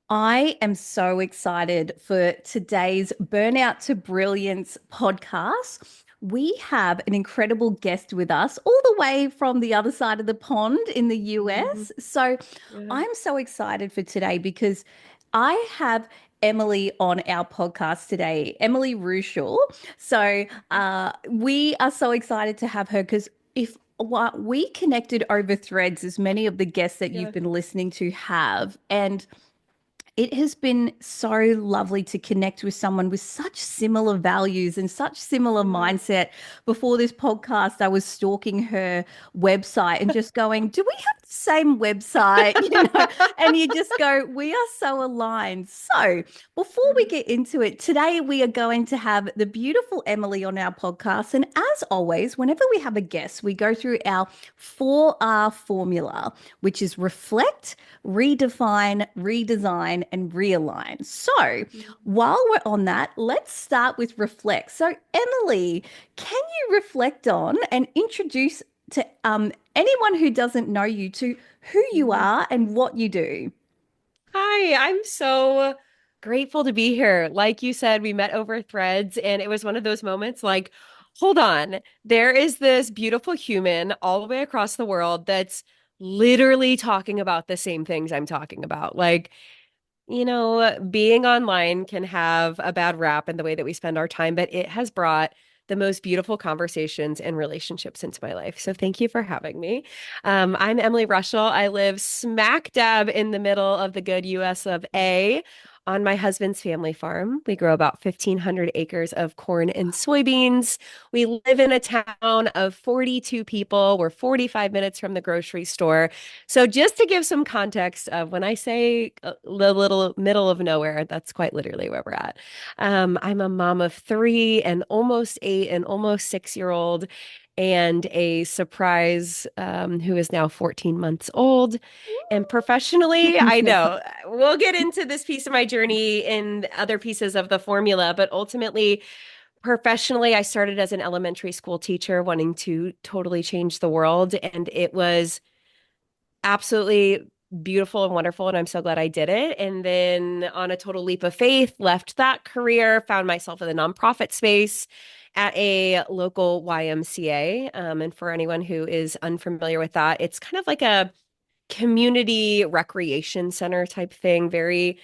I am so excited for today's Burnout to Brilliance podcast. We have an incredible guest with us, all the way from the other side of the pond in the Mhm. US. So Yeah. I'm so excited for today because I have Emily on our podcast today, Emily Reuschel. So we are so excited to have her because if what we connected over threads, as many of the guests that you've Yeah. been listening to have, and it has been so lovely to connect with someone with such similar values and such similar Yeah. mindset. Before this podcast, I was stalking her website and just going, do we have the same website? And you just go, we are so aligned. So before we Mhm. get into it, today we are going to have the beautiful Emily on our podcast. And as always, whenever we have a guest, we go through our 4R formula, which is reflect, redefine, redesign, and realign. So, Mhm. while we're on that, let's start with reflect. So, Emily, can you reflect on and introduce to anyone who doesn't know you to who you Mhm. are and what you do? Hi, I'm so grateful to be here. Like you said, we met over threads, and it was one of those moments like, hold on, there is this beautiful human all the way across the world that's literally talking about the same things I'm talking about. Being online can have a bad rap in the way that we spend our time, but it has brought the most beautiful conversations and relationships into my life. So thank you for having me. I'm Emily Reuschel. I live smack dab in the middle of the good US of A on my husband's family farm. We grow about 1,500 acres of corn and soybeans. We live in a town of 42 people. We're 45 minutes from the grocery store. So just to give some context of when I say the little middle of nowhere, that's quite literally where we're at. I'm a mom of three, an almost 8 and almost 6 year old, and a surprise who is now 14 months old. And professionally, I know we'll get into this piece of my journey in other pieces of the formula, but ultimately, professionally, I started as an elementary school teacher wanting to totally change the world. And it was absolutely beautiful and wonderful. And I'm so glad I did it. And then, on a total leap of faith, left that career, found myself in the nonprofit space at a local YMCA. And for anyone who is unfamiliar with that, it's kind of like a community recreation center type thing, very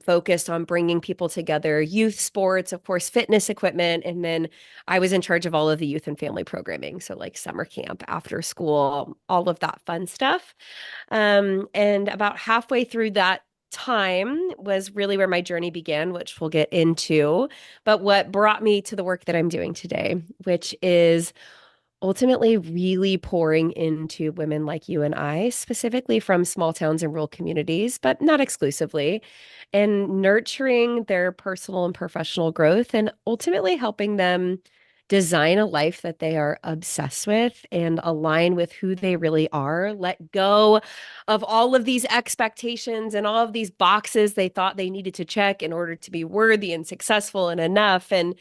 focused on bringing people together, youth sports, of course, fitness equipment. And then I was in charge of all of the youth and family programming. So, like summer camp, after school, all of that fun stuff. And about halfway through that time was really where my journey began, which we'll get into. But what brought me to the work that I'm doing today, which is ultimately really pouring into women like you and I, specifically from small towns and rural communities, but not exclusively, and nurturing their personal and professional growth and ultimately helping them design a life that they are obsessed with and align with who they really are, let go of all of these expectations and all of these boxes they thought they needed to check in order to be worthy and successful and enough, and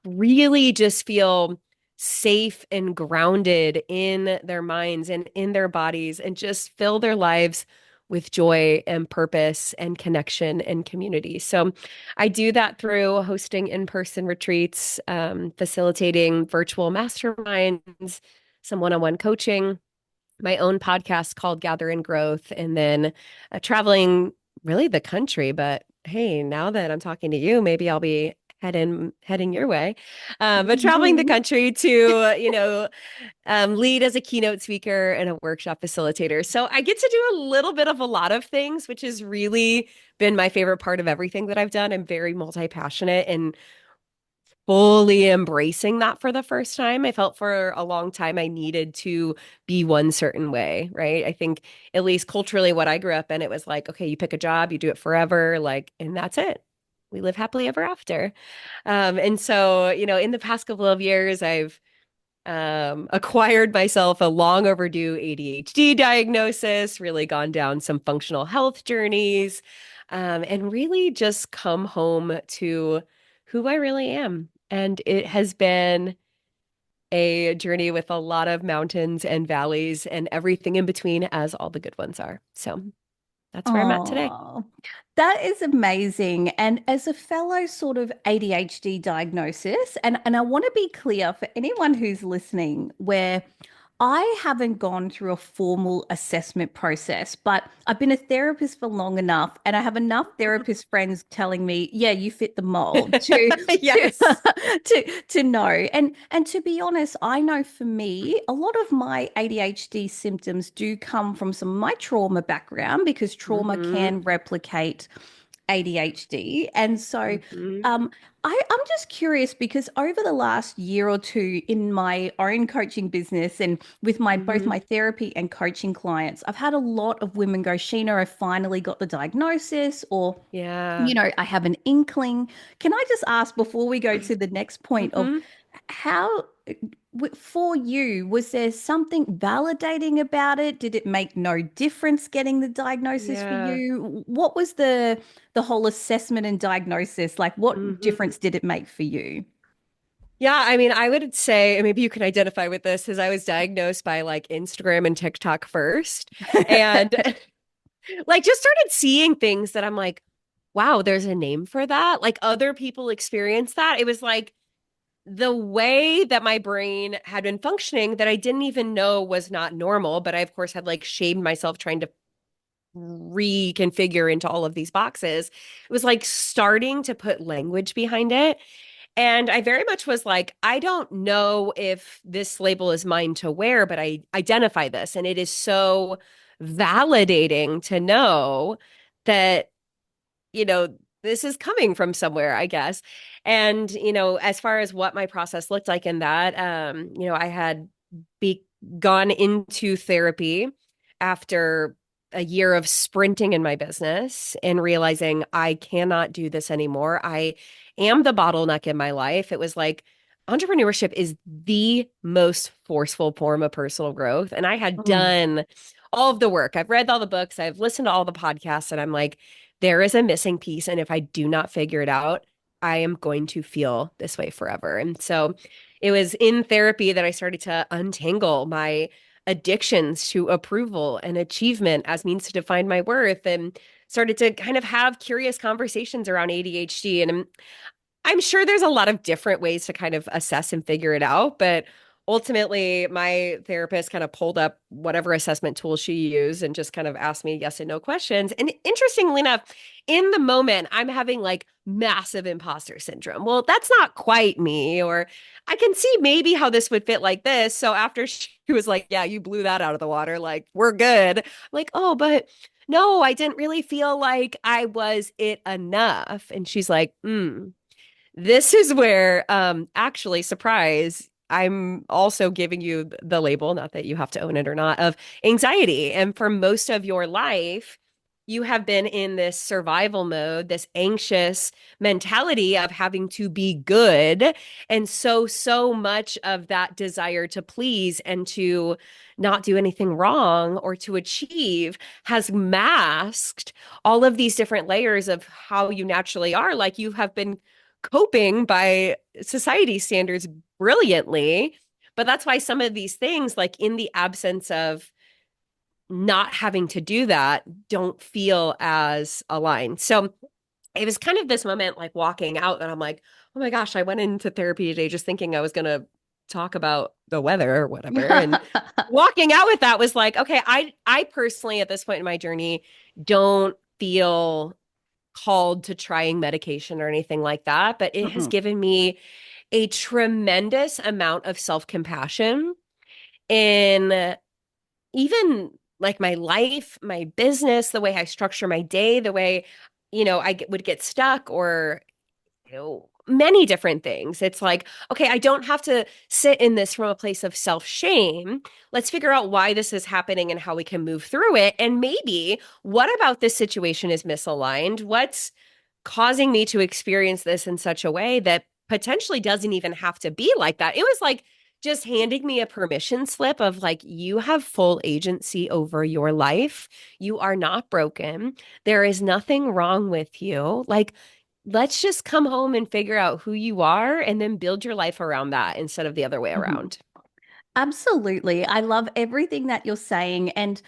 really just feel safe and grounded in their minds and in their bodies and just fill their lives with joy and purpose and connection and community. So I do that through hosting in-person retreats, facilitating virtual masterminds, some one-on-one coaching, my own podcast called Gather and Growth, and then traveling really the country. But hey, now that I'm talking to you, maybe I'll be heading your way. But traveling the country to, lead as a keynote speaker and a workshop facilitator. So I get to do a little bit of a lot of things, which has really been my favorite part of everything that I've done. I'm very multi-passionate and fully embracing that for the first time. I felt for a long time I needed to be one certain way, right? I think at least culturally what I grew up in, it was like, okay, you pick a job, you do it forever, like, and that's it. We live happily ever after. And so, in the past couple of years, I've acquired myself a long overdue ADHD diagnosis, really gone down some functional health journeys, and really just come home to who I really am. And it has been a journey with a lot of mountains and valleys and everything in between, as all the good ones are. So, that's where I'm at today. Oh, that is amazing. And as a fellow sort of ADHD diagnosis, and I want to be clear for anyone who's listening, where I haven't gone through a formal assessment process, but I've been a therapist for long enough, and I have enough therapist friends telling me, "Yeah, you fit the mold," to Yes. to know. And to be honest, I know for me, a lot of my ADHD symptoms do come from some of my trauma background because trauma Hmm. can replicate ADHD. And so Hmm. um, I'm just curious because over the last year or two in my own coaching business and with my both Hmm. my therapy and coaching clients, I've had a lot of women go, Sheena, I finally got the diagnosis, or Yeah. I have an inkling. Can I just ask before we go to the next point of Hmm. how, for you, was there something validating about it? Did it make no difference getting the diagnosis for Yeah. you? What was the whole assessment and diagnosis like? What Hmm. difference did it make for you? Yeah, I mean, I would say, and maybe you can identify with this, is I was diagnosed by like Instagram and TikTok first, and like just started seeing things that I'm like, wow, there's a name for that. Like other people experience that. It was like the way that my brain had been functioning that I didn't even know was not normal, but I of course had like shamed myself trying to reconfigure into all of these boxes. It was like starting to put language behind it. And I very much was like, I don't know if this label is mine to wear, but I identify this. And it is so validating to know that, you know, this is coming from somewhere, I guess. And, as far as what my process looked like in that, I had be gone into therapy after a year of sprinting in my business and realizing I cannot do this anymore. I am the bottleneck in my life. It was like entrepreneurship is the most forceful form of personal growth. And I had Mm, done all of the work. I've read all the books, I've listened to all the podcasts, and I'm like, there is a missing piece. And if I do not figure it out, I am going to feel this way forever. And so it was in therapy that I started to untangle my addictions to approval and achievement as means to define my worth and started to kind of have curious conversations around ADHD. And I'm sure there's a lot of different ways to kind of assess and figure it out, but ultimately my therapist kind of pulled up whatever assessment tool she used and just kind of asked me yes and no questions. And interestingly enough, in the moment, I'm having like massive imposter syndrome. Well, that's not quite me, or I can see maybe how this would fit like this. So after she was like, yeah, you blew that out of the water, like we're good. I'm like, oh, but no, I didn't really feel like I was it enough. And she's like, this is where, actually, surprise, I'm also giving you the label, not that you have to own it or not, of anxiety. And for most of your life, you have been in this survival mode, this anxious mentality of having to be good. And so much of that desire to please and to not do anything wrong or to achieve has masked all of these different layers of how you naturally are. Like you have been coping by society standards brilliantly. But that's why some of these things, like in the absence of not having to do that, don't feel as aligned. So it was kind of this moment like walking out that I'm like, oh my gosh, I went into therapy today just thinking I was going to talk about the weather or whatever. And walking out with that was like, okay, I personally at this point in my journey don't feel called to trying medication or anything like that, but it has Mm-mm. given me a tremendous amount of self-compassion in even like my life, my business, the way I structure my day, the way, would get stuck or many different things. It's like, okay, I don't have to sit in this from a place of self shame. Let's figure out why this is happening and how we can move through it. And maybe what about this situation is misaligned? What's causing me to experience this in such a way that potentially doesn't even have to be like that? It was like, just handing me a permission slip of like, you have full agency over your life. You are not broken. There is nothing wrong with you. Like, let's just come home and figure out who you are and then build your life around that instead of the other way Mhm. around. Absolutely. I love everything that you're saying. And,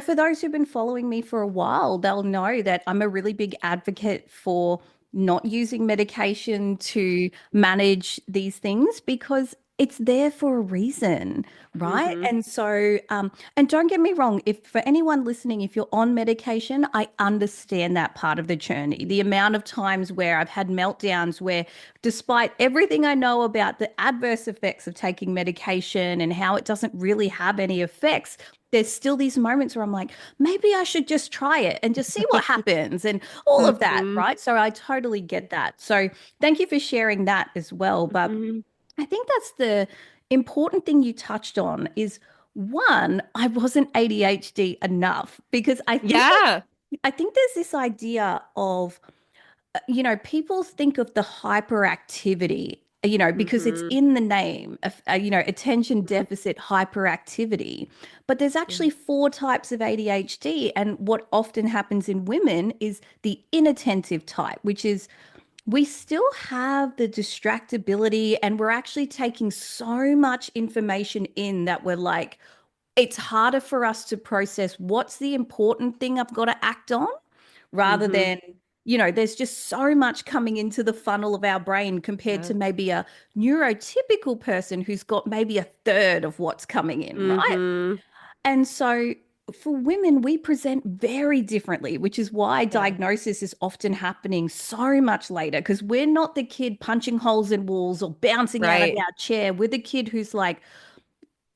for those who've been following me for a while, they'll know that I'm a really big advocate for not using medication to manage these things because it's there for a reason, right? Hmm. And don't get me wrong, if for anyone listening, if you're on medication, I understand that part of the journey. The amount of times where I've had meltdowns where despite everything I know about the adverse effects of taking medication and how it doesn't really have any effects, there's still these moments where I'm like, maybe I should just try it and just see what happens and all of that, Hmm. right? So I totally get that. So thank you for sharing that as well. But Hmm. I think that's the important thing you touched on is one, I wasn't ADHD enough because Yeah. I think there's this idea of people think of the hyperactivity, because it's Hmm. in the name of, attention deficit hyperactivity. But there's Yeah. actually four types of ADHD. And what often happens in women is the inattentive type, which is we still have the distractibility and we're actually taking so much information in that we're like, it's harder for us to process what's the important thing I've got to act on rather Hmm. than, there's just so much coming into the funnel of our brain compared Yeah. to maybe a neurotypical person who's got maybe a third of what's coming in, right? Hmm. And so for women, we present very differently, which is why Yeah. diagnosis is often happening so much later because we're not the kid punching holes in walls or bouncing out of Right. our chair. We're the kid who's like,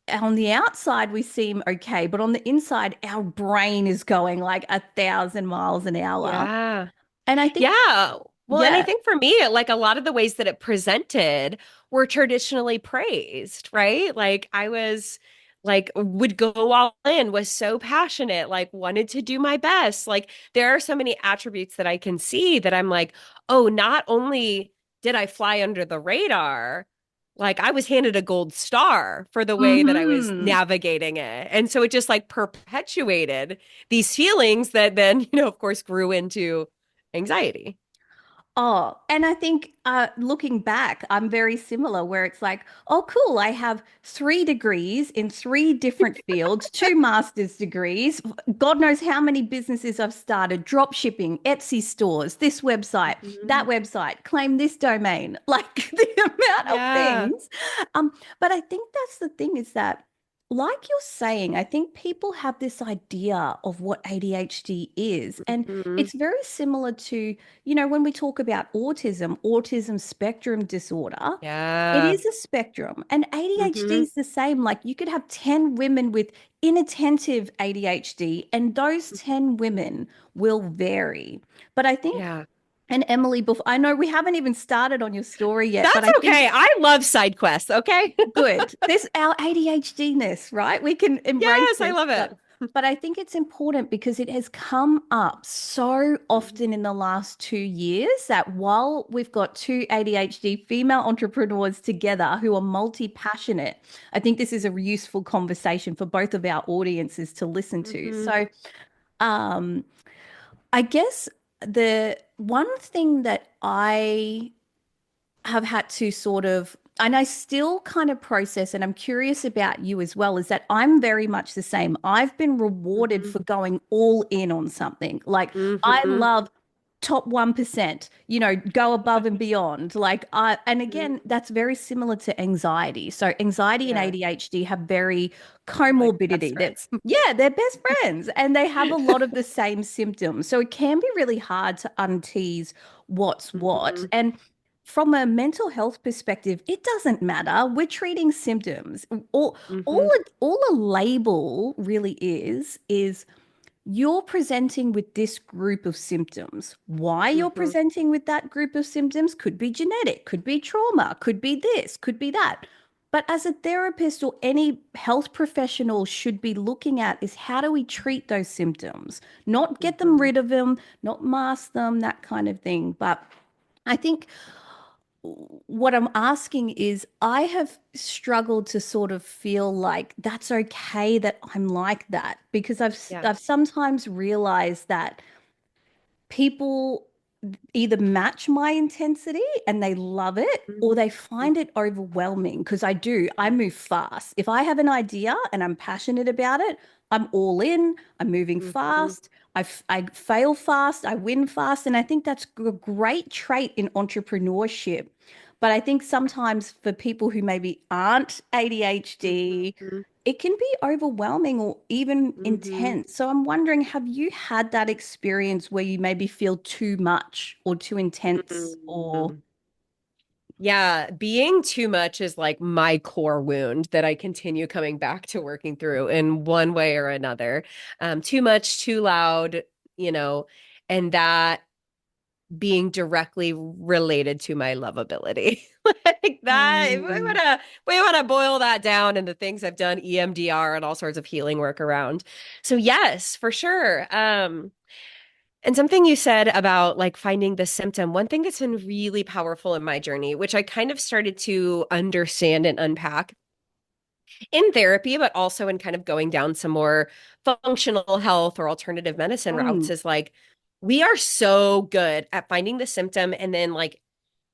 on the outside we seem okay, but on the inside our brain is going like 1,000 miles an hour. Yeah. And I think, Yeah. Well, and I yeah. think for me, like a lot of the ways that it presented were traditionally praised, right? Like I was like would go all in, was so passionate, like wanted to do my best. Like there are so many attributes that I can see that I'm like, oh, not only did I fly under the radar, like I was handed a gold star for the way that I was Hmm. navigating it. And so it just like perpetuated these feelings that then, of course, grew into anxiety. Oh, and I think looking back, I'm very similar where it's like, oh, cool, I have 3 degrees in 3 different fields, 2 master's degrees. God knows how many businesses I've started, drop shipping, Etsy stores, this website, that Mhm. website, claim this domain, like the amount of Yeah. things. But I think that's the thing is that, like you're saying, I think people have this idea of what ADHD is. And Mhm. it's very similar to when we talk about autism spectrum disorder, it Yeah. is a spectrum. And ADHD Hmm. is the same. Like you could have 10 women with inattentive ADHD, and those 10 women will vary. But I think, Yeah. and Emily, before, I know we haven't even started on your story yet, but That's I think okay. I love side quests. Okay. good. This our ADHD-ness, right? We can embrace Yes, I this, love but it. I think it's important because it has come up so Mhm. often in the last 2 years that while we've got two ADHD female entrepreneurs together who are multi-passionate, I think this is a useful conversation for both of our audiences to listen to. Mhm. So, um, I guess the one thing that I have had to sort of, and I still kind of process, and I'm curious about you as well, is that I'm very much the same. I've been rewarded Mhm. for going all in on something. Like I Mhm. love top 1%, go above and beyond. And again, that's very similar to anxiety. So anxiety and Yeah. ADHD have very Like best comorbidity. friends. Yeah, they're best friends and they have a lot of the same symptoms. So it can be really hard to untease what's what. Mhm. And from a mental health perspective, it doesn't matter. We're treating symptoms. Mhm. All a label really is you're presenting with this group of symptoms. Why you're Mhm. presenting with that group of symptoms could be genetic, could be trauma, could be this, could be that. But as a therapist or any health professional should be looking at is how do we treat those symptoms? Not get them Mhm. rid of them, not mask them, that kind of thing. But I think what I'm asking is I have struggled to sort of feel like that's okay that I'm like that because Yeah. I've sometimes realized that people either match my intensity and they love it or Mhm. they find it overwhelming because I move fast. If I have an idea and I'm passionate about it, I'm all in, I'm moving Mhm. fast, I fail fast, I win fast. And I think that's a great trait in entrepreneurship. But I think sometimes for people who maybe aren't ADHD, Mhm. it can be overwhelming or even Mhm. intense. So I'm wondering, have you had that experience where you maybe feel too much or too intense or Mhm. Yeah, being too much is like my core wound that I continue coming back to working through in one way or another. Too much, too loud, you know, and that being directly related to my lovability. Like that, if Mm. we wanna boil that down into things I've done EMDR and all sorts of healing work around. So yes, for sure. And something you said about like finding the symptom, one thing that's been really powerful in my journey, which I kind of started to understand and unpack in therapy, but also in kind of going down some more functional health or alternative medicine routes, Mm. is like we are so good at finding the symptom and then like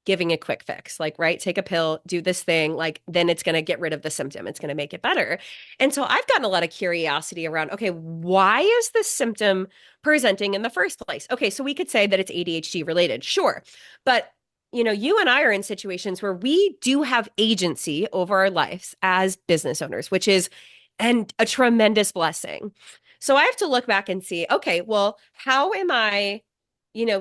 giving a quick fix, like, right, take a pill, do this thing, like, then it's going to get rid of the symptom. It's going to make it better. And so I've gotten a lot of curiosity around, okay, why is this symptom presenting in the first place? Okay, so we could say that it's ADHD related, sure. But you and I are in situations where we do have agency over our lives as business owners, which is and a tremendous blessing. So I have to look back and see, okay, well, how am I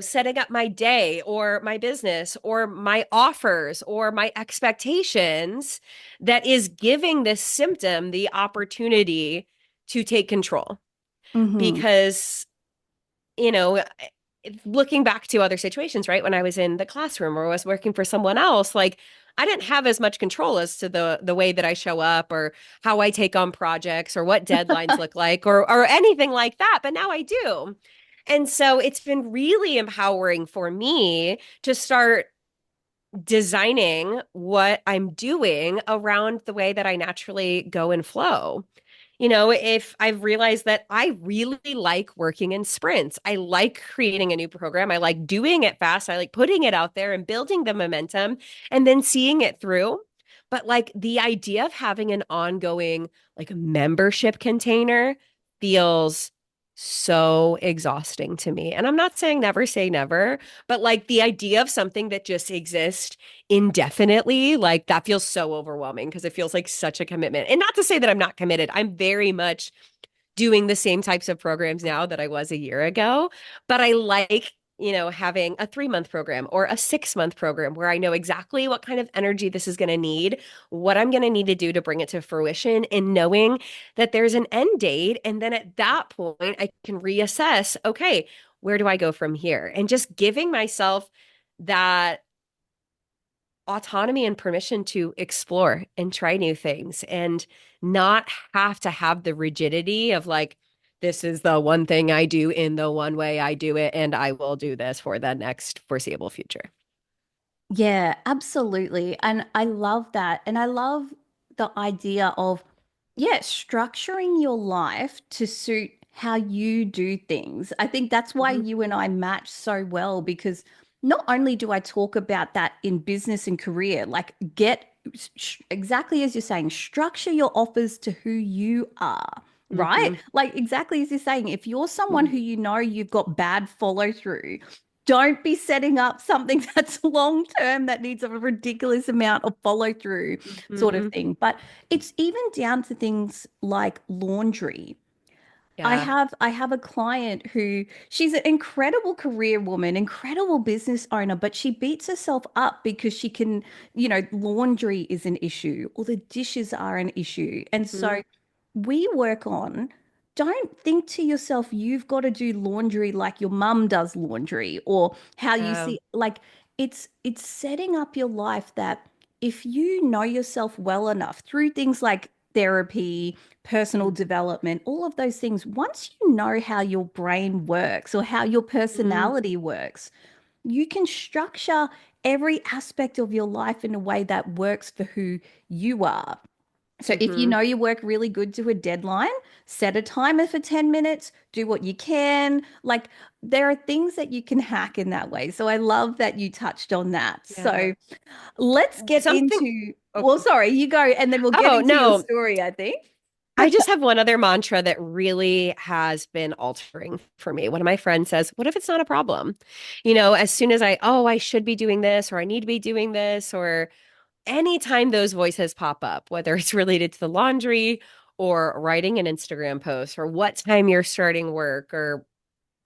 setting up my day or my business or my offers or my expectations that is giving this symptom the opportunity to take control. Hmm. Because, you know, looking back to other situations, right? When I was in the classroom or was working for someone else, like I didn't have as much control as to the way that I show up or how I take on projects or what deadlines look like or anything like that. But now I do. And so it's been really empowering for me to start designing what I'm doing around the way that I naturally go and flow. If I've realized that I really like working in sprints, I like creating a new program, I like doing it fast, I like putting it out there and building the momentum and then seeing it through. But like the idea of having an ongoing like membership container feels so exhausting to me. And I'm not saying never say never, but like the idea of something that just exists indefinitely, like that feels so overwhelming because it feels like such a commitment. And not to say that I'm not committed. I'm very much doing the same types of programs now that I was a year ago, but I like having a 3-month program or a 6-month program where I know exactly what kind of energy this is going to need, what I'm going to need to do to bring it to fruition, and knowing that there's an end date. And then at that point, I can reassess, okay, where do I go from here? And just giving myself that autonomy and permission to explore and try new things and not have to have the rigidity of like, this is the one thing I do in the one way I do it, and I will do this for the next foreseeable future. Yeah, absolutely. And I love that. And I love the idea of, yeah, structuring your life to suit how you do things. I think that's why Mhm. you and I match so well because not only do I talk about that in business and career, like exactly as you're saying, structure your offers to who you are. Right? Mhm. Like exactly as you're saying, if you're someone Mhm. who you know you've got bad follow through, don't be setting up something that's long term that needs a ridiculous amount of follow through sort of Mhm. thing. But it's even down to things like laundry. Yeah. I have a client who she's an incredible career woman, incredible business owner, but she beats herself up because laundry is an issue or the dishes are an issue. And Mhm. so we work on don't think to yourself you've got to do laundry like your mum does laundry or how you Yeah. see like it's setting up your life that if you know yourself well enough through things like therapy, personal development, all of those things, once you know how your brain works or how your Mhm. personality works, you can structure every aspect of your life in a way that works for who you are. So if you Mm-hmm. know you work really good to a deadline, set a timer for 10 minutes, do what you can. Like there are things that you can hack in that way. So I love that you touched on that. Yeah. So let's get Something. into, Oh, well, sorry, you go, and then we'll get oh into your no. story, I think. I just have one other mantra that really has been altering for me. One of my friends says, "What if it's not a problem?" As soon as I should be doing this, or I need to be doing this, or anytime those voices pop up, whether it's related to the laundry or writing an Instagram post or what time you're starting work or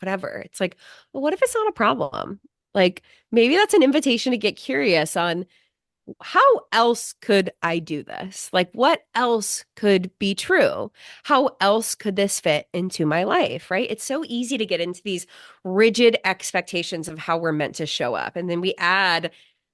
whatever, it's like, well, what if it's not a problem? Like maybe that's an invitation to get curious on how else could I do this? Like, what else could be true? How else could this fit into my life? Right? It's so easy to get into these rigid expectations of how we're meant to show up. And then we add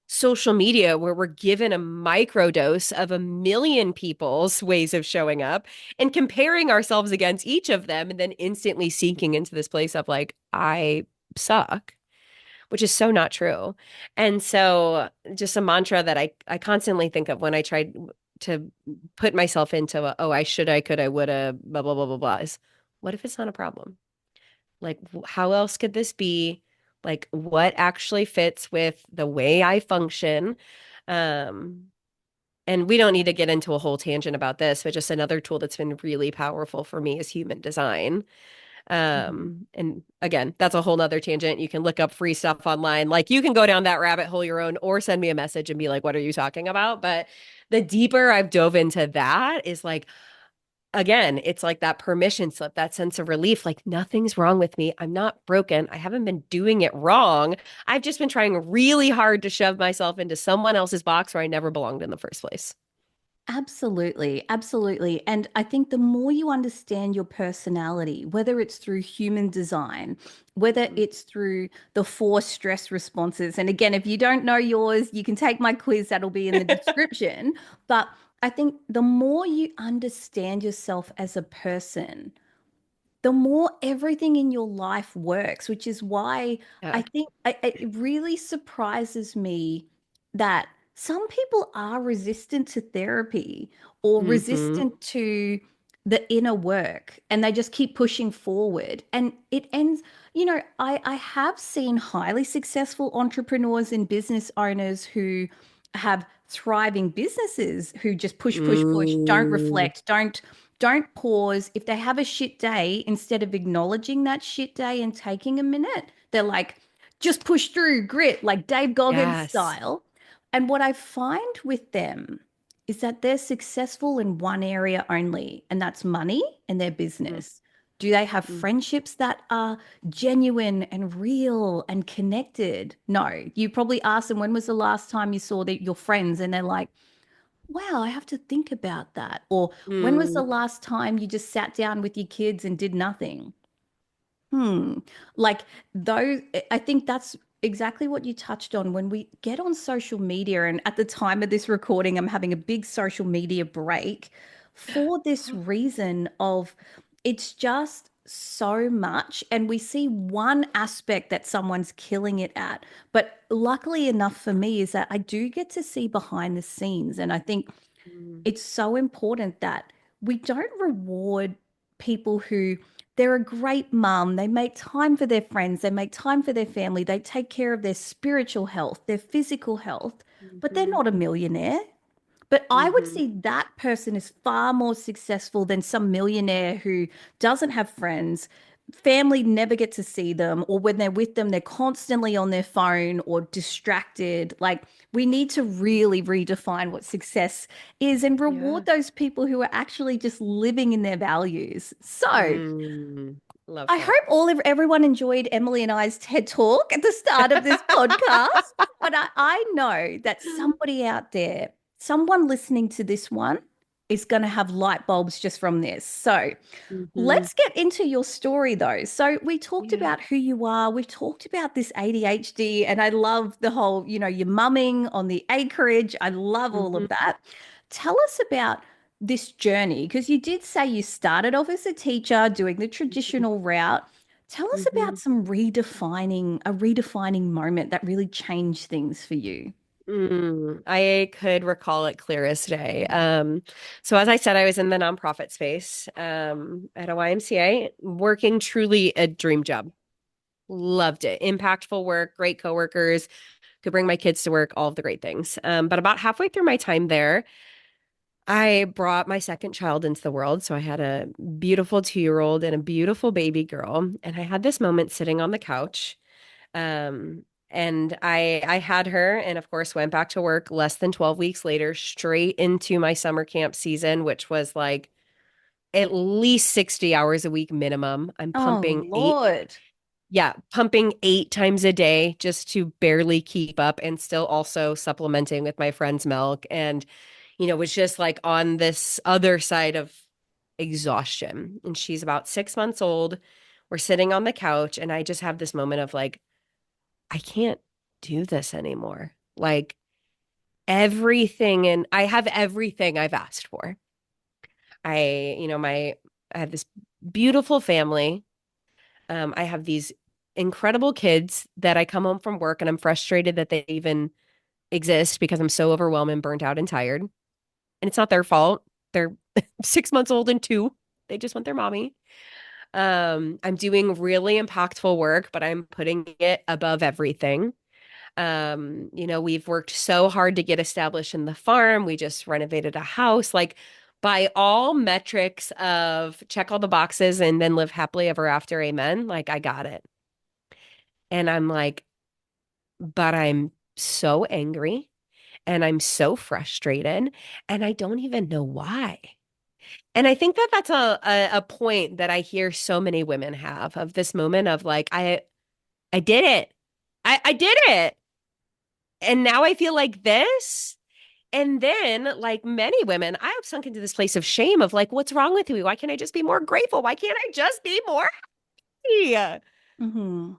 social media where we're given a microdose of a million people's ways of showing up and comparing ourselves against each of them and then instantly sinking into this place of like, I suck, which is so not true. And so just a mantra that I constantly think of when I try to put myself into oh, I should, I could, I woulda, blah, blah, blah, blah, blah is what if it's not a problem? Like, how else could this be? Like, what actually fits with the way I function? Um, and we don't need to get into a whole tangent about this, but just another tool that's been really powerful for me is human design. Mhm. And again, that's a whole nother tangent. You can look up free stuff online. Like you can go down that rabbit hole your own or send me a message and be like, what are you talking about? But the deeper I've dove into that is like, again, it's like that permission slip, that sense of relief. Like nothing's wrong with me. I'm not broken. I haven't been doing it wrong. I've just been trying really hard to shove myself into someone else's box where I never belonged in the first place. Absolutely, absolutely. And I think the more you understand your personality, whether it's through human design, whether it's through the four stress responses, and again, if you don't know yours, you can take my quiz, that'll be in the description. But I think the more you understand yourself as a person, the more everything in your life works, which is why I Yeah. think it really surprises me that some people are resistant to therapy or Hmm. resistant to the inner work and they just keep pushing forward. And it ends, I have seen highly successful entrepreneurs and business owners who have thriving businesses who just push, push, push, don't Mm. reflect, don't pause. If they have a shit day, instead of acknowledging that shit day and taking a minute, they're like, just push through, grit, like Dave Goggins Yes. style. And what I find with them is that they're successful in one area only, and that's money and their business. Do they have Mm-hmm. friendships that are genuine and real and connected? No. You probably ask them, when was the last time you saw your friends? And they're like, wow, I have to think about that. Or when was the Mm. last time you just sat down with your kids and did nothing? Hmm. Like those, I think that's exactly what you touched on when we get on social media. And at the time of this recording, I'm having a big social media break for this reason of it's just so much. And we see one aspect that someone's killing it at. But luckily enough for me is that I do get to see behind the scenes. And I think Mm. it's so important that we don't reward people who they're a great mum. They make time for their friends. They make time for their family. They take care of their spiritual health, their physical health, but they're Mhm. not a millionaire. But I would Mhm. see that person is far more successful than some millionaire who doesn't have friends. Family never get to see them, or when they're with them, they're constantly on their phone or distracted. Like, we need to really redefine what success is and Yeah. reward those people who are actually just living in their values. So, Mm. Love I that. hope everyone enjoyed Emily and I's TED Talk at the start of this podcast. But I know that somebody out there, someone listening to this one, is going to have light bulbs just from this. So Mhm. let's get into your story though. So we talked Yeah. about who you are. We've talked about this ADHD, and I love the whole, your mumming on the acreage. I love all Mhm. of that. Tell us about this journey because you did say you started off as a teacher doing the Mhm. traditional route. Tell us about Mhm. a redefining moment that really changed things for you. I could recall it clear as day. So as I said, I was in the nonprofit space at a YMCA, working truly a dream job. Loved it. Impactful work, great coworkers, could bring my kids to work, all of the great things. But about halfway through my time there, I brought my second child into the world. So I had a beautiful 2-year-old and a beautiful baby girl. And I had this moment sitting on the couch. And I had her and of course went back to work less than 12 weeks later, straight into my summer camp season, which was like at least 60 hours a week minimum. I'm Oh, pumping eight, Lord. yeah, pumping 8 times a day just to barely keep up and still also supplementing with my friend's milk. And, was just like on this other side of exhaustion. And she's about 6 months old. We're sitting on the couch, and I just have this moment of like, I can't do this anymore. Like everything, and I have everything I've asked for. I have this beautiful family. I have these incredible kids that I come home from work and I'm frustrated that they even exist because I'm so overwhelmed and burnt out and tired. And it's not their fault. They're 6 months old and two. They just want their mommy. I'm doing really impactful work, but I'm putting it above everything. We've worked so hard to get established in the farm. We just renovated a house. Like by all metrics of check all the boxes and then live happily ever after, amen. Like I got it. And I'm like, but I'm so angry and I'm so frustrated and I don't even know why. And I think that that's a point that I hear so many women have of this moment of like, I did it. I did it. And now I feel like this. And then, like many women, I have sunk into this place of shame of like, what's wrong with me? Why can't I just be more grateful? Why can't I just be more happy? Hmm.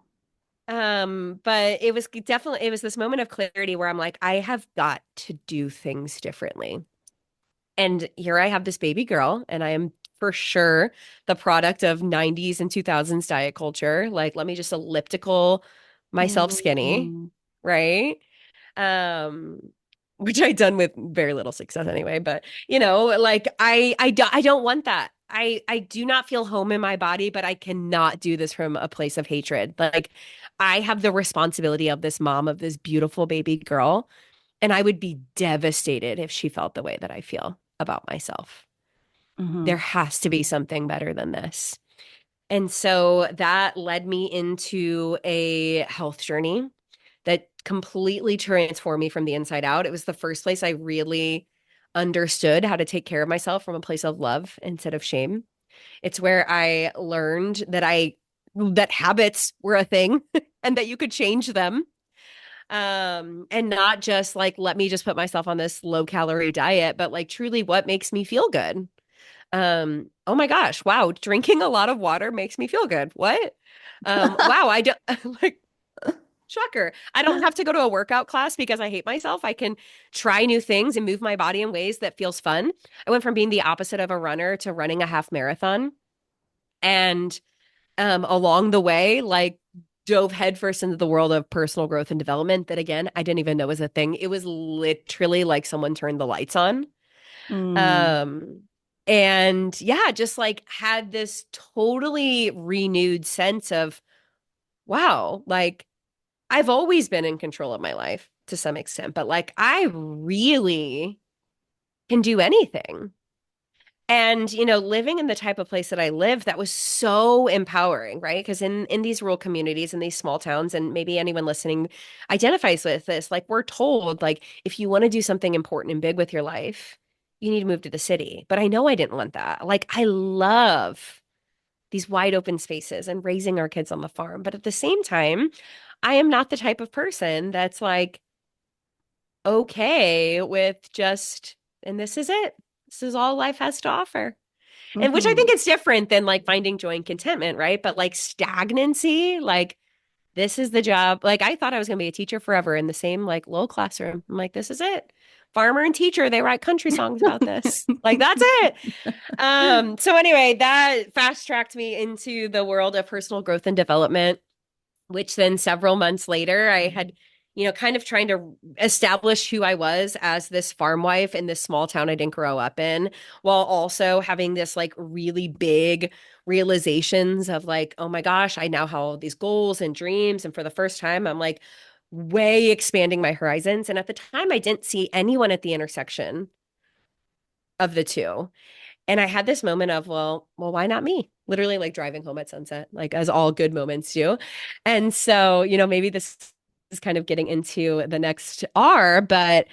But it was this moment of clarity where I'm like, I have got to do things differently. And here I have this baby girl, and I am for sure the product of 90s and 2000s diet culture. Like, let me just elliptical myself skinny, Mm. right? um which I done with very little success anyway, but like I don't want that. I do not feel home in my body, but I cannot do this from a place of hatred. Like I have the responsibility of this mom of this beautiful baby girl, and I would be devastated if she felt the way that I feel about myself. There Hmm. has to be something better than this. And so that led me into a health journey that completely transformed me from the inside out. It was the first place I really understood how to take care of myself from a place of love instead of shame. It's where I learned that habits were a thing and that you could change them. And not just like let me just put myself on this low calorie diet, but like truly what makes me feel good. Oh my gosh, wow, drinking a lot of water makes me feel good. What? Wow, I don't like shocker. I don't have to go to a workout class because I hate myself. I can try new things and move my body in ways that feels fun. I went from being the opposite of a runner to running a half marathon. And along the way, like dove headfirst into the world of personal growth and development that again, I didn't even know was a thing. It was literally like someone turned the lights on. Mm. Um and yeah, just like had this totally renewed sense of wow, like I've always been in control of my life to some extent, but like I really can do anything. And living in the type of place that I live, that was so empowering, right? Because in these rural communities, in these small towns, and maybe anyone listening identifies with this, like we're told, like if you want to do something important and big with your life, you need to move to the city. But I know I didn't want that. Like I love these wide open spaces and raising our kids on the farm. But at the same time, I am not the type of person that's like okay with just, and this is it. This is all life has to offer. And which I think Hmm. is different than like finding joy and contentment, right? But like stagnancy, like this is the job. Like I thought I was going to be a teacher forever in the same like low classroom. I'm like, this is it. Farmer and teacher, they write country songs about this. Like that's it. So anyway, that fast tracked me into the world of personal growth and development, which then several months later, I had, kind of trying to establish who I was as this farm wife in this small town I didn't grow up in, while also having this like really big realizations of like, oh my gosh, I now have all these goals and dreams. And for the first time, I'm like way expanding my horizons. And at the time, I didn't see anyone at the intersection of the two. And I had this moment of, well, why not me? Literally like driving home at sunset, like as all good moments do. And so, maybe this is kind of getting into the next R, but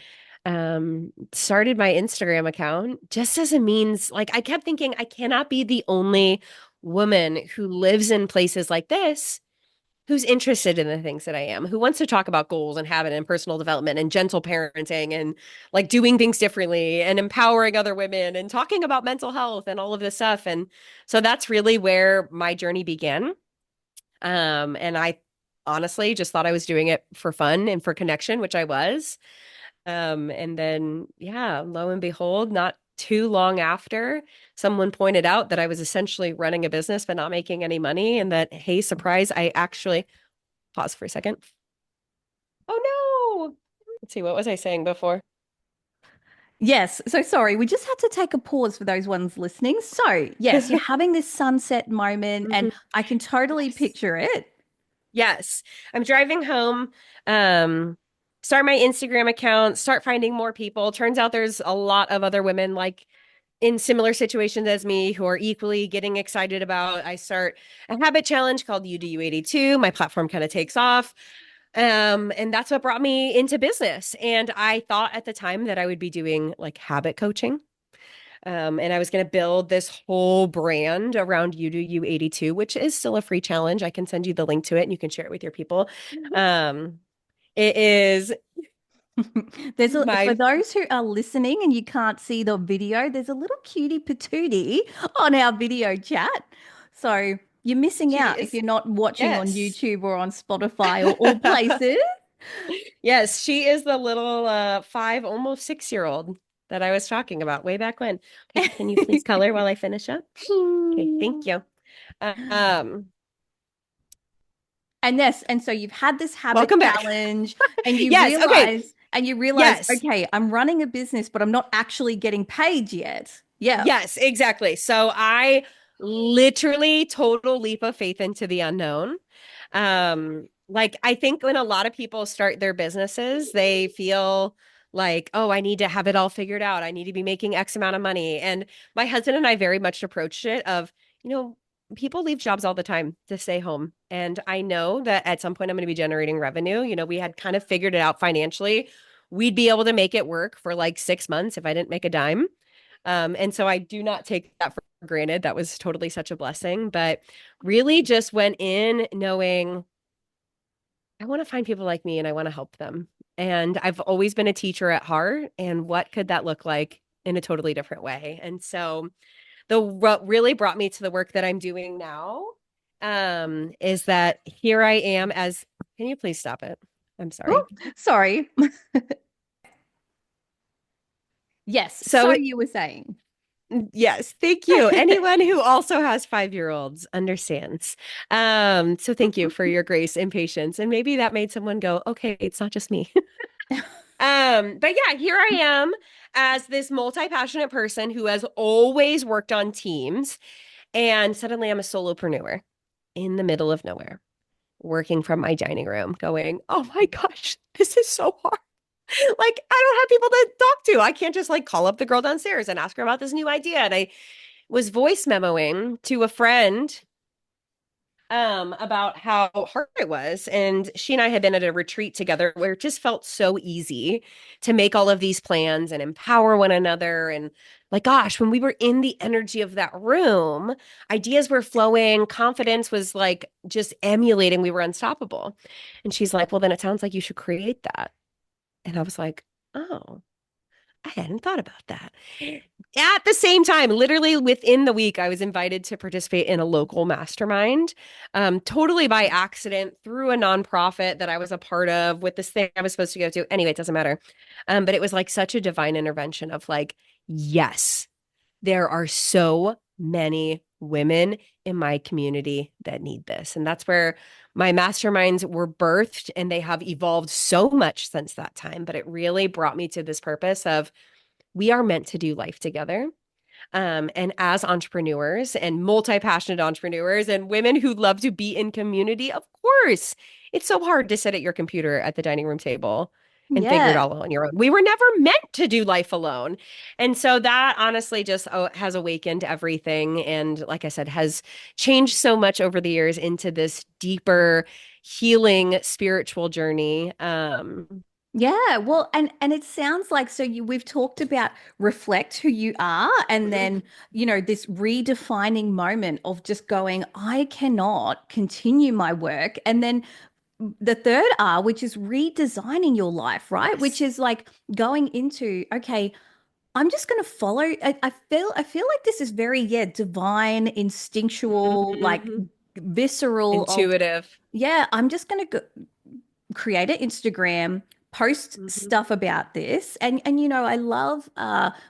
started my Instagram account just as a means, like I kept thinking I cannot be the only woman who lives in places like this who's interested in the things that I am, who wants to talk about goals and habit and personal development and gentle parenting and like doing things differently and empowering other women and talking about mental health and all of this stuff. And so that's really where my journey began. And I honestly just thought I was doing it for fun and for connection, which I was. And then, yeah, lo and behold, not too long after, someone pointed out that I was essentially running a business but not making any money, and that, hey, surprise, I actually pause for a second. Oh no. Let's see, what was I saying before? Yes. So sorry, we just had to take a pause for those ones listening. So, yes, you're having this sunset moment, and Mhm. I can totally Yes. picture it. Yes. I'm driving home, um, start my Instagram account, start finding more people. Turns out there's a lot of other women like in similar situations as me who are equally getting excited about. I start a habit challenge called You Do You 82. My platform kind of takes off. And that's what brought me into business. And I thought at the time that I would be doing like habit coaching. And I was going to build this whole brand around You Do You 82, which is still a free challenge. I can send you the link to it and you can share it with your people. Um, it is For my, those who are listening and you can't see the video, there's a little cutie patootie on our video chat. So you're missing she out if is, you're not watching on yes. YouTube or on Spotify or all places. Yes, she is the little 5, almost 6-year-old that I was talking about way back when. Okay, can you please color while I finish up? Okay, thank you. Um, And yes, and so you've had this habit welcome back. challenge and you Yes, okay. realize Yes. okay, I'm running a business, but I'm not actually getting paid yet. Yeah. Yes, exactly. So I literally total leap of faith into the unknown. Like I think when a lot of people start their businesses, they feel like, oh, I need to have it all figured out. I need to be making X amount of money. And my husband and I very much approached it of, you know, people leave jobs all the time to stay home. And I know that at some point I'm going to be generating revenue. We had kind of figured it out financially. We'd be able to make it work for like 6 months if I didn't make a dime. And so I do not take that for granted. That was totally such a blessing, but really just went in knowing I want to find people like me and I want to help them. And I've always been a teacher at heart. And what could that look like in a totally different way? And so what really brought me to the work that I'm doing now is that here I am as, can you please stop it? I'm sorry. Oh, sorry. Yes. So So you were saying. yes, thank you. Anyone who also has 5-year-olds understands. So thank you for your grace and patience. And maybe that made someone go, okay, it's not just me. But yeah, here I am as this multi-passionate person who has always worked on teams, and suddenly I'm a solopreneur in the middle of nowhere, working from my dining room, going, oh my gosh, this is so hard. Like, I don't have people to talk to. I can't just like call up the girl downstairs and ask her about this new idea. And I was voice memoing to a friend about how hard it was, and she and I had been at a retreat together where it just felt so easy to make all of these plans and empower one another. And like gosh, when we were in the energy of that room, ideas were flowing, confidence was like just emulating, we were unstoppable. And she's like, well, then it sounds like you should create that. And I was like, oh, I hadn't thought about that. At the same time, literally within the week, I was invited to participate in a local mastermind, totally by accident through a nonprofit that I was a part of with this thing I was supposed to go to. Anyway, it doesn't matter. But it was like such a divine intervention of like, yes, there are so many women in my community that need this. And that's where My masterminds were birthed and they have evolved so much since that time, but it really brought me to this purpose of we are meant to do life together. And as entrepreneurs and multi-passionate entrepreneurs and women who love to be in community, of course, it's so hard to sit at your computer at the dining room table and figure it Yeah. all out on your own. We were never meant to do life alone. And so that honestly just has awakened everything. And like I said, has changed so much over the years into this deeper healing spiritual journey. Yeah, well, and it sounds like so we've talked about reflect who you are and then, this redefining moment of just going, I cannot continue my work. And then the third R, which is redesigning your life, right? Which Yes. is like going into, okay, I'm just going to follow. I feel like this is very, yeah, divine, instinctual, like Mhm. visceral of, Intuitive. yeah, I'm just going to create an Instagram, post Mhm. stuff about this. And I love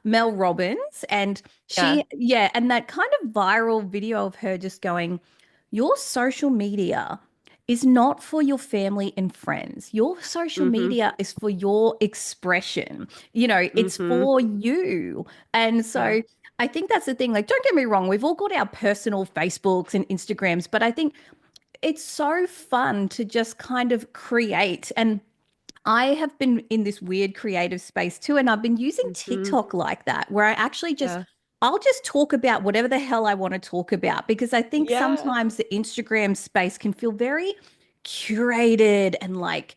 Mel Robbins and Yeah. and that kind of viral video of her just going, your social media is not for your family and friends. Your social Hmm. media is for your expression. It's Hmm. for you. And Yeah. so I think that's the thing. Like, don't get me wrong, we've all got our personal Facebooks and Instagrams, but I think it's so fun to just kind of create. And I have been in this weird creative space too, and I've been using Hmm. TikTok like that, where I actually just Yeah. I'll just talk about whatever the hell I want to talk about because I think Yeah. sometimes the Instagram space can feel very curated and like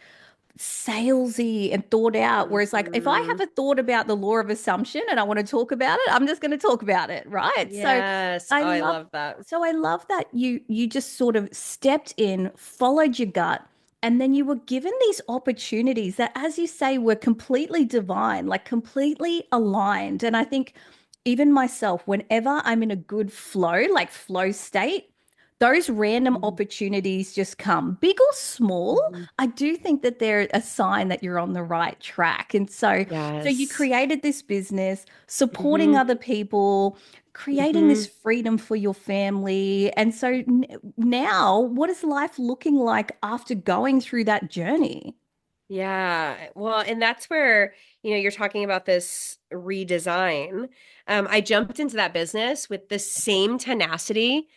salesy and thought out. Whereas, like, if I Hmm. have a thought about the law of assumption and I want to talk about it, I'm just going to talk about it, right? So Yes. I Oh, I love, love that. I love that you just sort of stepped in, followed your gut, and then you were given these opportunities that, as you say, were completely divine, like completely aligned. And I think even myself, whenever I'm in a good flow, like flow state, those random Mhm. opportunities just come, big or small. Mhm. I do think that they're a sign that you're on the right track. And so you Yes. created this business, supporting Hmm. other people, creating this Hmm. freedom for your family. And so now, what is life looking like after going through that journey? Yeah. Well, and that's where, you're talking about this redesign. I jumped into that business with the same tenacity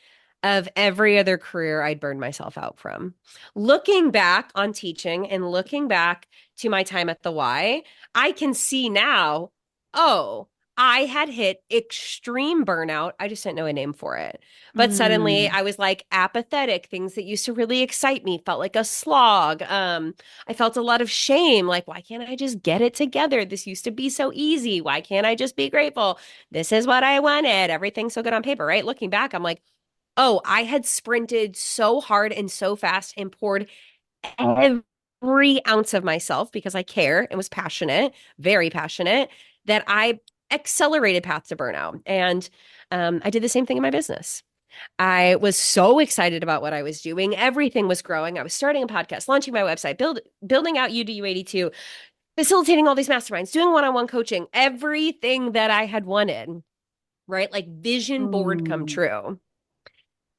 of every other career I'd burned myself out from. Looking back on teaching and looking back to my time at the Y, I can see now, oh, I had hit extreme burnout. I just didn't know a name for it. But suddenly Mm, I was like apathetic. Things that used to really excite me felt like a slog. I felt a lot of shame. Like, why can't I just get it together? This used to be so easy. Why can't I just be grateful? This is what I wanted. Everything's so good on paper, right? Looking back, I'm like, oh, I had sprinted so hard and so fast and poured every ounce of myself because I care and was passionate, very passionate, that I accelerated path to burnout. And I did the same thing in my business. I was so excited about what I was doing. Everything was growing. I was starting a podcast, launching my website, building out UDU82, facilitating all these masterminds, doing one-on-one coaching, everything that I had wanted, right? Like vision board come mm. true.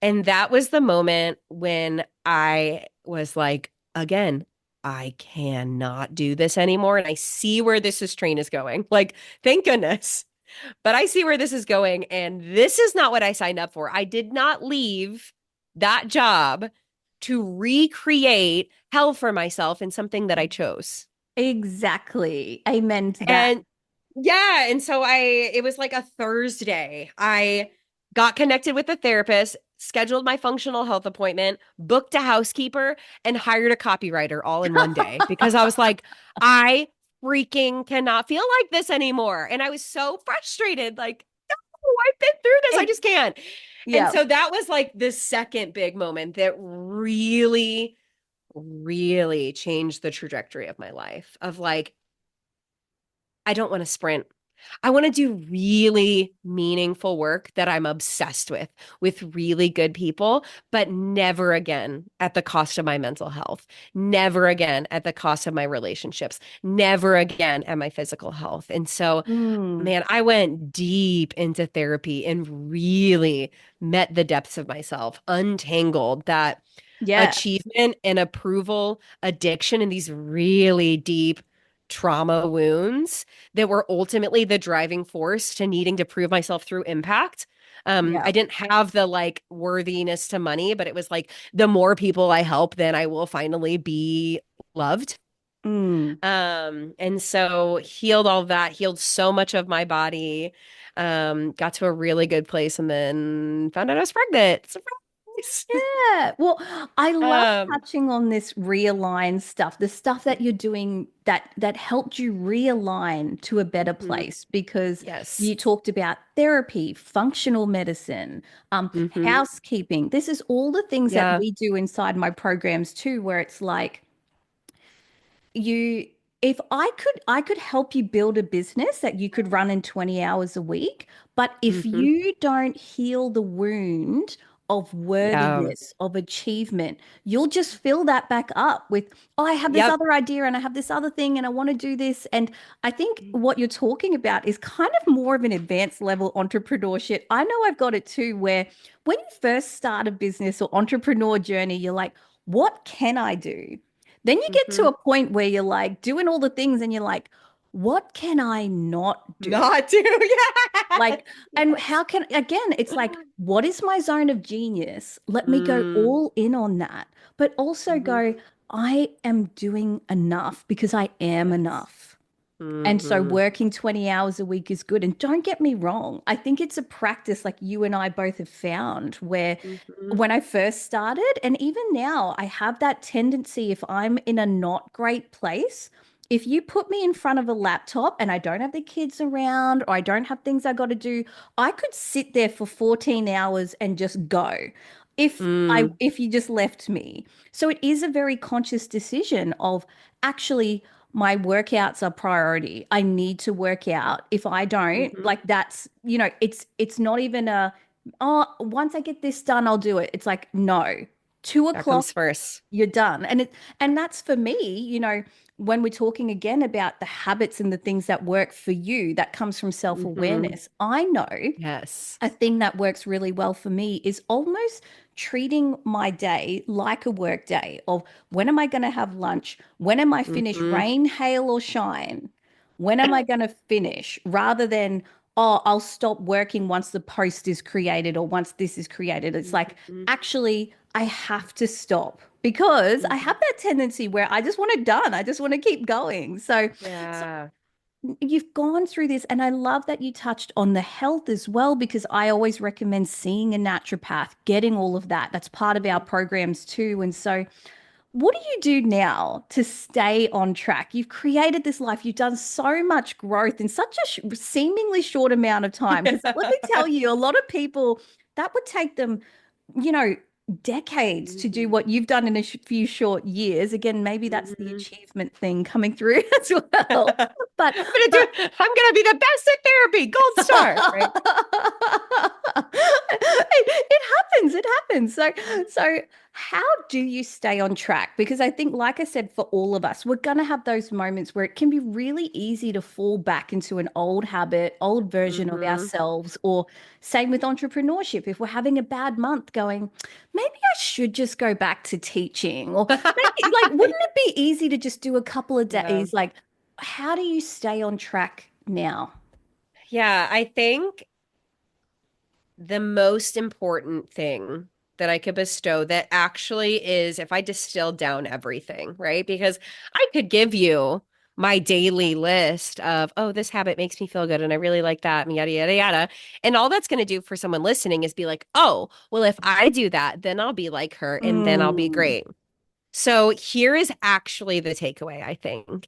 And that was the moment when I was like, again, I cannot do this anymore. And I see where train is going. Like, thank goodness. But I see where this is going. And this is not what I signed up for. I did not leave that job to recreate hell for myself in something that I chose. Exactly. Amen to that. And yeah, and so it was like a Thursday. I got connected with a therapist, scheduled my functional health appointment, booked a housekeeper, and hired a copywriter all in one day because I was like, I freaking cannot feel like this anymore. And I was so frustrated. Like, no, I've been through this. I Ex- just can't. And yeah. so that was like the second big moment that really, really changed the trajectory of my life of like, I don't want to sprint. I want to do really meaningful work that I'm obsessed with really good people, but never again at the cost of my mental health, never again at the cost of my relationships, never again at my physical health. And so, Mm. man, I went deep into therapy and really met the depths of myself, untangled that. Yeah. achievement and approval, addiction, and these really deep trauma wounds that were ultimately the driving force to needing to prove myself through impact. Yeah. I didn't have the like worthiness to money, but it was like the more people I help, then I will finally be loved. Mm. And so healed all that, healed so much of my body, got to a really good place and then found out I was pregnant. Surprise. Yeah. Well, I love Um, touching on this realign stuff, the stuff that you're doing that helped you realign to a better mhm. place because Yes. you talked about therapy, functional medicine, Hmm. housekeeping. This is all the things that Yeah. we do inside my programs too, where it's like you if I could help you build a business that you could run in 20 hours a week, but if Hmm. you don't heal the wound of Yeah. worthiness, of achievement, you'll just fill that back up with, oh, I have this Yep. other idea and I have this other thing and I want to do this. And I think what you're talking about is kind of more of an advanced level entrepreneurship. I know I've got it too, where when you first start a business or entrepreneur journey, you're like, what can I do? Then you get to Hmm. a point where you're like doing all the things and you're like, what can I not do? Not to. Yeah. Like, and Yes. how can, again, it's like, what is my zone of genius? Let me go Mm. all in on that, but also Hmm. go, I am doing enough because I am Yes. enough. And so Hmm. working 20 hours a week is good. And don't get me wrong, I think it's a practice like you and I both have found where Hmm. when I first started, and even now, I have that tendency if I'm in a not great place, if you put me in front of a laptop and I don't have the kids around or I don't have things I got to do, I could sit there for 14 hours and just go Mm. if you just left me. So it is a very conscious decision of actually my workouts are priority. I need to work out. If I don't, Hmm. like that's, it's not even a, oh, once I get this done, I'll do it. It's like, no, two That o'clock, comes first. you're done. And that's for me, when we're talking again about the habits and the things that work for you, that comes from Hmm. self-awareness. I know Yes. a thing that works really well for me is almost treating my day like a work day of when am I going to have lunch? When am I finished? Hmm. Rain, hail, or shine? When am I going to finish? Rather than, oh, I'll stop working once the post is created or once this is created. It's like, Hmm. actually, I have to stop because I Hmm. have that tendency where I just want it done. I just want to keep going. So Yeah. you've gone through this, and I love that you touched on the health as well, because I always recommend seeing a naturopath, getting all of that. That's part of our programs too. And so, what do you do now to stay on track? You've created this life, you've done so much growth in such a seemingly short amount of time. Because let me tell you, a lot of people that would take them, you know, decades to do Hmm. what you've done in a few short years. Again, maybe that's the Hmm. achievement thing coming through as well. But but I'm gonna be the best at therapy, gold star, right? it happens. It happens. So how do you stay on track? Because I think, like I said, for all of us, we're gonna have those moments where it can be really easy to fall back into an old habit, old version of Hmm. ourselves, or same with entrepreneurship. If we're having a bad month, going, maybe I should just go back to teaching, or maybe like, wouldn't it be easy to just do a couple of Yeah. days? Like, how do you stay on track now? Yeah, I think the most important thing that I could bestow that actually is if I distill down everything, right? Because I could give you my daily list of, oh, this habit makes me feel good and I really like that, and yada, yada, yada. And all that's going to do for someone listening is be like, oh, well, if I do that, then I'll be like her and then I'll be Mm, great. So here is actually the takeaway, I think,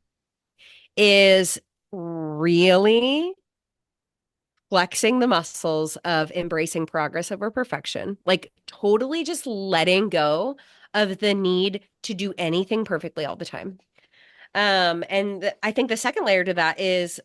is really flexing the muscles of embracing progress over perfection, like totally just letting go of the need to do anything perfectly all the time. I think the second layer to that is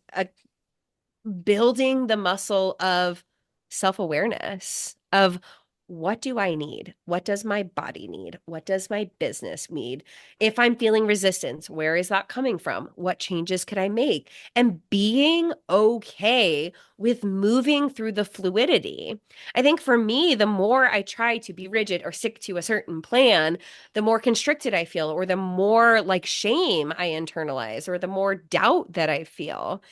building the muscle of self-awareness, of what do I need? What does my body need? What does my business need? If I'm feeling resistance, where is that coming from? What changes could I make? And being okay with moving through the fluidity. I think for me, the more I try to be rigid or stick to a certain plan, the more constricted I feel, or the more like shame I internalize, or the more doubt that I feel.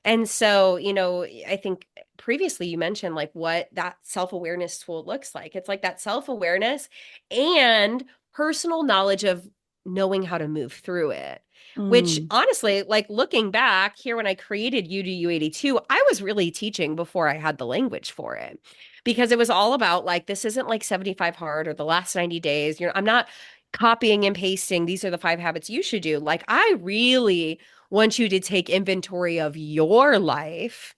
And so, I think previously you mentioned like what that self-awareness tool looks like. It's like that self-awareness and personal knowledge of knowing how to move through it. Which Mm, honestly, like looking back here when I created UDU82, I was really teaching before I had the language for it. Because it was all about like, this isn't like 75 hard or the last 90 days. I'm not copying and pasting. These are the 5 habits you should do. Like, I really want you to take inventory of your life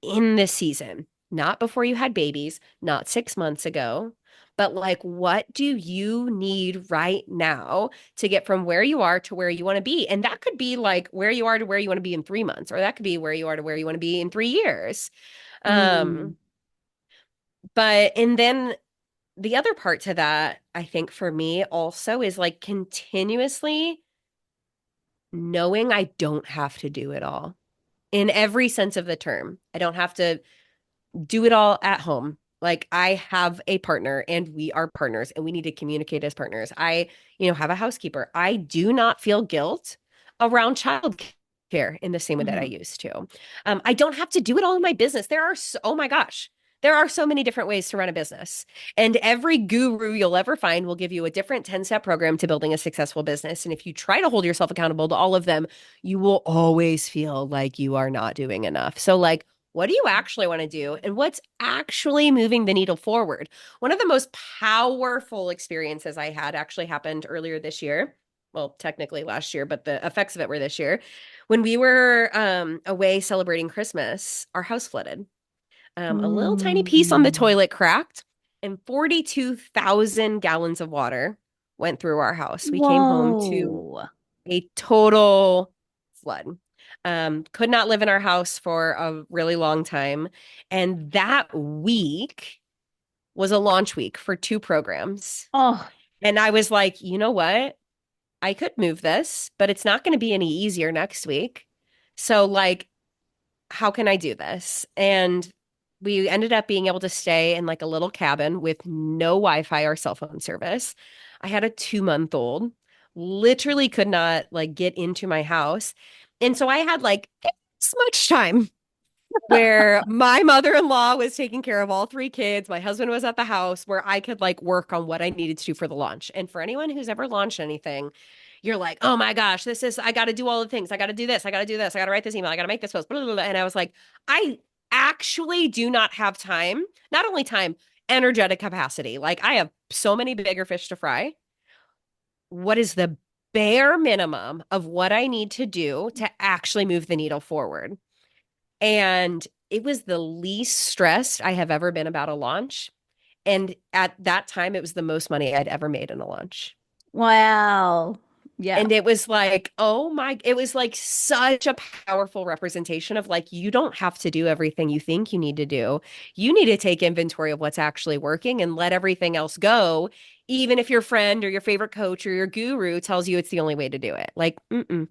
in this season, not before you had babies, not 6 months ago, but like, what do you need right now to get from where you are to where you want to be? And that could be like where you are to where you want to be in 3 months, or that could be where you are to where you want to be in 3 years. mm. Um, and then the other part to that, I think for me also is like continuously knowing I don't have to do it all in every sense of the term. I don't have to do it all at home. Like I have a partner and we are partners and we need to communicate as partners. I have a housekeeper. I do not feel guilt around childcare in the same way that I Mhm. used to. I don't have to do it all in my business. Oh my gosh, there are so many different ways to run a business. And every guru you'll ever find will give you a different 10-step program to building a successful business. And if you try to hold yourself accountable to all of them, you will always feel like you are not doing enough. So like, what do you actually want to do? And what's actually moving the needle forward? One of the most powerful experiences I had actually happened earlier this year. Well, technically last year, but the effects of it were this year. When we were away celebrating Christmas, our house flooded. A little tiny piece on the Mm. toilet cracked, and 42,000 gallons of water went through our house. We came home to Whoa. a total flood. Could not live in our house for a really long time. And that week was a launch week for 2 programs. Oh, And I was like, you know what? I could move this, but it's not going to be any easier next week. So, like, how can I do this? And we ended up being able to stay in like a little cabin with no Wi-Fi or cell phone service. I had a 2-month-old, literally could not like get into my house. And so I had like this much time where my mother-in-law was taking care of all 3 kids. My husband was at the house where I could like work on what I needed to do for the launch. And for anyone who's ever launched anything, you're like, oh my gosh, I got to do all the things. I got to do this. I got to do this. I got to write this email. I got to make this post. Blah, blah, blah. And I was like, I actually do not have time, not only time, energetic capacity. Like I have so many bigger fish to fry. What is the bare minimum of what I need to do to actually move the needle forward? And it was the least stressed I have ever been about a launch. And at that time, it was the most money I'd ever made in a launch. wow. Yeah, And it was like, it was like such a powerful representation of like, you don't have to do everything you think you need to do. You need to take inventory of what's actually working and let everything else go, even if your friend or your favorite coach or your guru tells you it's the only way to do it. Like, mm-mm. Um,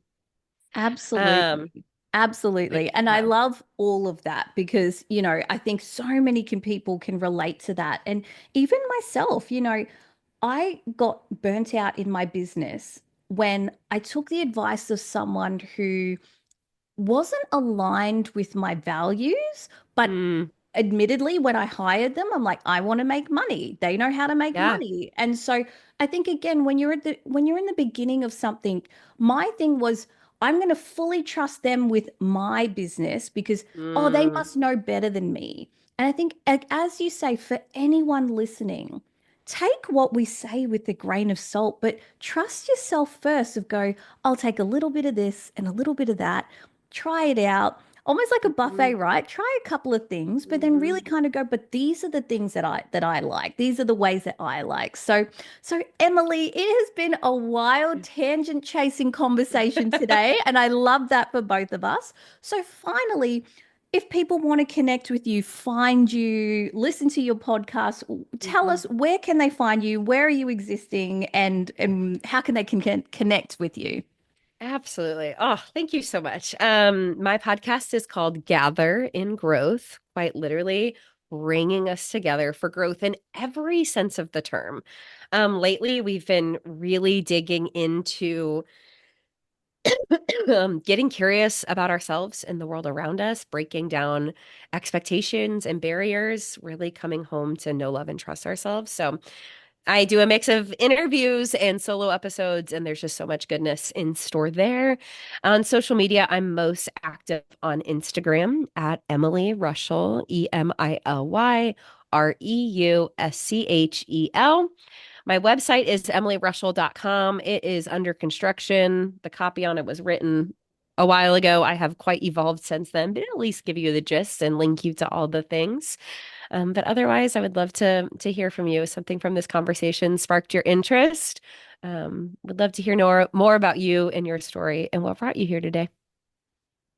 absolutely. Absolutely. And I yeah. love all of that because, I think so many people can relate to that. And even myself, I got burnt out in my business when I took the advice of someone who wasn't aligned with my values, but Mm, admittedly, when I hired them, I'm like, I want to make money. They know how to make yeah. money. And so I think again, when you're in the beginning of something, my thing was I'm going to fully trust them with my business because they Mm, must know better than me. And I think as you say, for anyone listening, take what we say with a grain of salt, but trust yourself first of go, I'll take a little bit of this and a little bit of that, try it out almost like a buffet, mhm, right? Try a couple of things, but then really mhm. kind of go, but these are the things that I like. These are the ways that I like. So Emily, it has been a wild tangent chasing conversation today, and I love that for both of us. So finally, If people want to connect with you, find you, listen to your podcast, tell Mhm. us where can they find you? Where are you existing, and how can they connect with you? Absolutely. Oh, thank you so much. My podcast is called Gather in Growth, quite literally bringing us together for growth in every sense of the term. Lately, we've been really digging into getting curious about ourselves and the world around us, breaking down expectations and barriers, really coming home to know, love, and trust ourselves. So, I do a mix of interviews and solo episodes, and there's just so much goodness in store there. On social media, I'm most active on Instagram at Emily Reuschel, EmilYReuschel. My website is emilyreuschel.com. It is under construction. The copy on it was written a while ago. I have quite evolved since then, but at least give you the gist and link you to all the things. But otherwise, I would love to hear from you. If something from this conversation sparked your interest. Would love to hear more about you and your story and what brought you here today.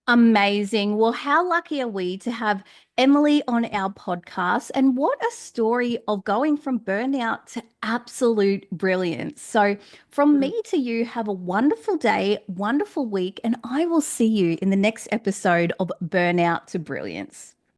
Amazing. Well, how lucky are we to have Emily on our podcast? And what a story of going from burnout to absolute brilliance. So, from me to you, have a wonderful day, wonderful week, and I will see you in the next episode of Burnout to Brilliance.